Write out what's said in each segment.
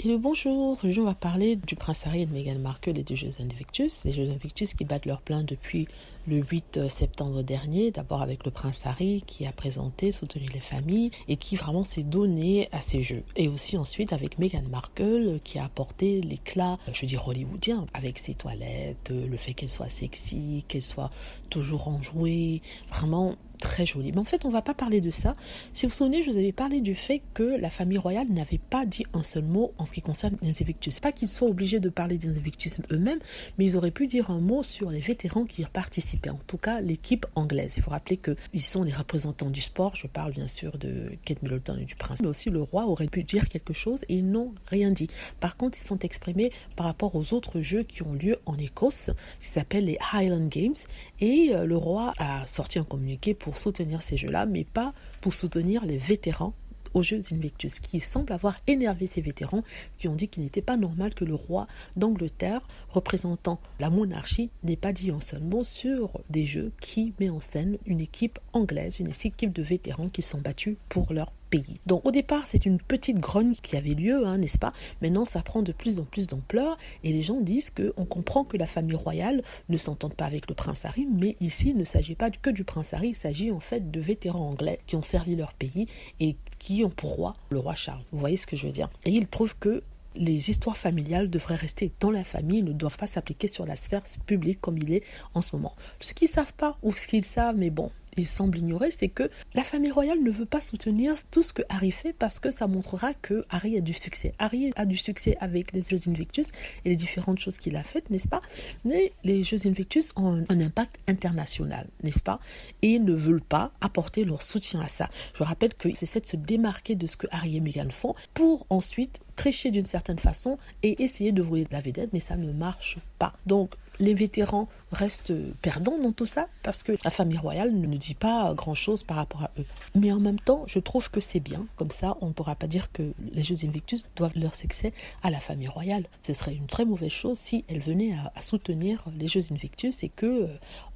Hello, bonjour. Aujourd'hui, on va parler du prince Harry et de Meghan Markle et des Jeux Invictus. Les Jeux Invictus qui battent leur plein depuis le 8 septembre dernier. D'abord avec le prince Harry qui a présenté, soutenu les familles et qui vraiment s'est donné à ces Jeux. Et aussi ensuite avec Meghan Markle qui a apporté l'éclat, je veux dire hollywoodien, avec ses toilettes, le fait qu'elle soit sexy, qu'elle soit toujours enjouée, vraiment très jolie. Mais en fait, on ne va pas parler de ça. Si vous vous souvenez, je vous avais parlé du fait que la famille royale n'avait pas dit un seul mot en ce qui concerne les Invictus. Pas qu'ils soient obligés de parler des Invictus eux-mêmes, mais ils auraient pu dire un mot sur les vétérans qui y participaient. En tout cas, l'équipe anglaise. Il faut rappeler qu'ils sont les représentants du sport. Je parle bien sûr de Kate Middleton et du prince. Mais aussi le roi aurait pu dire quelque chose et ils n'ont rien dit. Par contre, ils sont exprimés par rapport aux autres jeux qui ont lieu en Écosse, qui s'appellent les Highland Games. Et le roi a sorti un communiqué pour soutenir ces jeux-là, mais pas pour soutenir les vétérans aux Jeux Invictus, qui semble avoir énervé ces vétérans qui ont dit qu'il n'était pas normal que le roi d'Angleterre, représentant la monarchie, n'ait pas dit un seul mot sur des jeux qui met en scène une équipe anglaise, une équipe de vétérans qui sont battus pour leur pays. Donc au départ, c'est une petite grogne qui avait lieu, n'est-ce pas? Maintenant, ça prend de plus en plus d'ampleur et les gens disent qu'on comprend que la famille royale ne s'entende pas avec le prince Harry, mais ici, il ne s'agit pas que du prince Harry, il s'agit en fait de vétérans anglais qui ont servi leur pays et qui ont pour roi le roi Charles. Vous voyez ce que je veux dire? Et ils trouvent que les histoires familiales devraient rester dans la famille, ne doivent pas s'appliquer sur la sphère publique comme il est en ce moment. Ce qu'ils ne savent pas, ou ce qu'ils savent, mais bon, ils semblent ignorer, c'est que la famille royale ne veut pas soutenir tout ce que Harry fait parce que ça montrera que Harry a du succès. Harry a du succès avec les Jeux Invictus et les différentes choses qu'il a faites, n'est-ce pas? Mais les Jeux Invictus ont un impact international, n'est-ce pas? Et ils ne veulent pas apporter leur soutien à ça. Je rappelle qu'ils essaient de se démarquer de ce que Harry et Meghan font pour ensuite tricher d'une certaine façon et essayer de voler la vedette, mais ça ne marche pas. Donc, les vétérans restent perdants dans tout ça parce que la famille royale ne dit pas grand-chose par rapport à eux. Mais en même temps, je trouve que c'est bien. Comme ça, on ne pourra pas dire que les Jeux Invictus doivent leur succès à la famille royale. Ce serait une très mauvaise chose si elle venait à soutenir les Jeux Invictus et que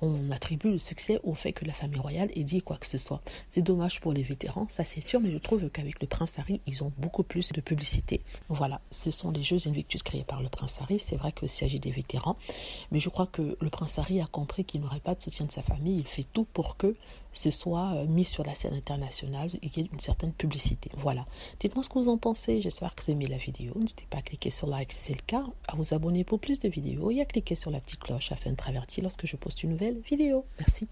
on attribue le succès au fait que la famille royale ait dit quoi que ce soit. C'est dommage pour les vétérans, ça c'est sûr, mais je trouve qu'avec le prince Harry, ils ont beaucoup plus de publicité. Voilà, ce sont les Jeux Invictus créés par le prince Harry. C'est vrai qu'il s'agit des vétérans. Mais je crois que le prince Harry a compris qu'il n'aurait pas de soutien de sa famille. Il fait tout pour que ce soit mis sur la scène internationale et qu'il y ait une certaine publicité. Voilà. Dites-moi ce que vous en pensez. J'espère que vous aimez la vidéo. N'hésitez pas à cliquer sur like si c'est le cas, à vous abonner pour plus de vidéos et à cliquer sur la petite cloche afin d'être averti lorsque je poste une nouvelle vidéo. Merci.